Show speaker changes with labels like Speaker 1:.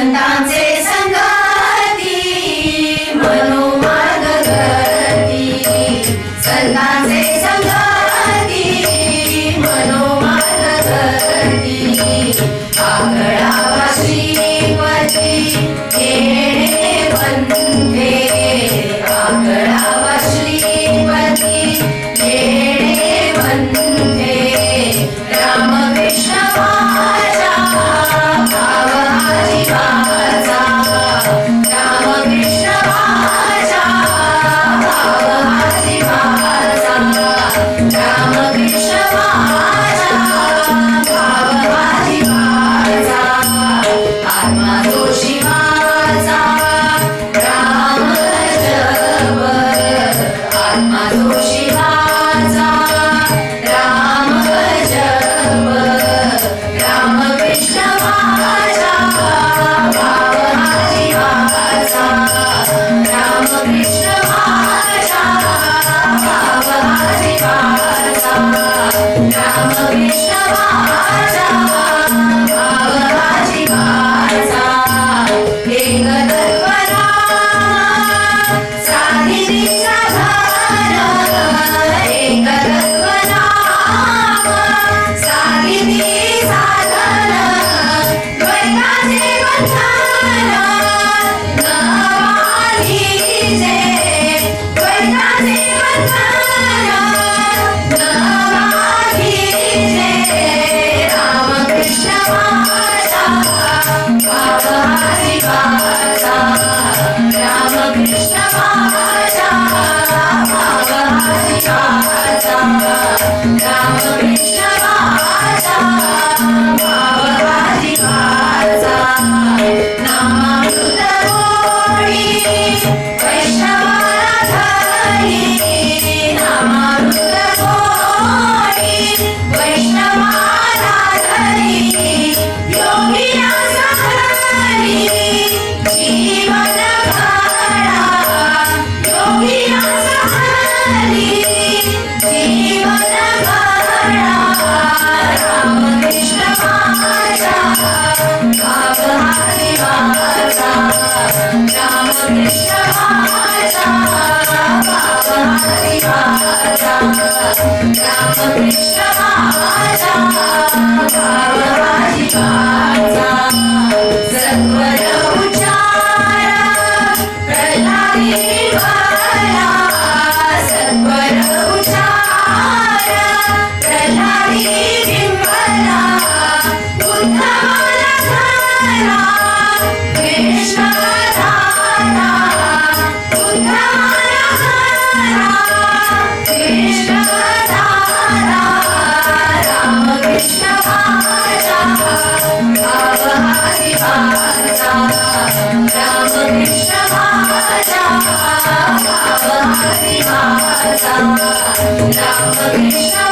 Speaker 1: संतांचे संगती मनोमार्गगती संतांचे संगती मनोमार्गगती आगळावा श्रीपती येणे वंदे आगळावा श्रीपती येणे वंदे रामकृष्ण माझा भाव आजीवाचा रामकृष्ण माझा भाव आजीवाचा रामकृष्ण माझा भाव आजीवाचा आत्मा तो शिवाचा राम जप आत्मा तो शिवाचा राम जप रामकृष्ण माझा भाव आजीवाचा रामकृष्ण माझा भाव आजीवाचा रामकृष्ण माझा भाव आजीवाचा एक तत्वरा साधिनी साधन एक तत्वरा साधिनी साधन द्वैताचे बंधन नवालीचे द्वैताचे बंधन नवालीचे रामकृष्ण माझा भाव आजीवाचा रामकृष्ण माझा भाव आजीवाचा रामकृष्ण माझा भाव आजीवाचा नामामृत गोडी वैष्णवाला धरी नामामृत गोडी वैष्णवाला धरी योगिना सहरी जीवन घडा योगिना सहरी जीवन घडा रामकृष्ण माझा भाव आजीवाचा रामकृष्ण माझा भाव आजीवाचा रामकृष्ण माझा भाव आजीवाचा सत्वर उच्चार प्रल्हादी विठ्ठला सत्वर उच्चार प्रल्हादी विठ्ठला उद्धवाला धरा कृष्ण धारा उद्धवाला धरा कृष्ण धारा रामकृष्ण माझा भाव आजीवाचा रामकृष्ण माझा भाव आजीवाचा रामकृष्ण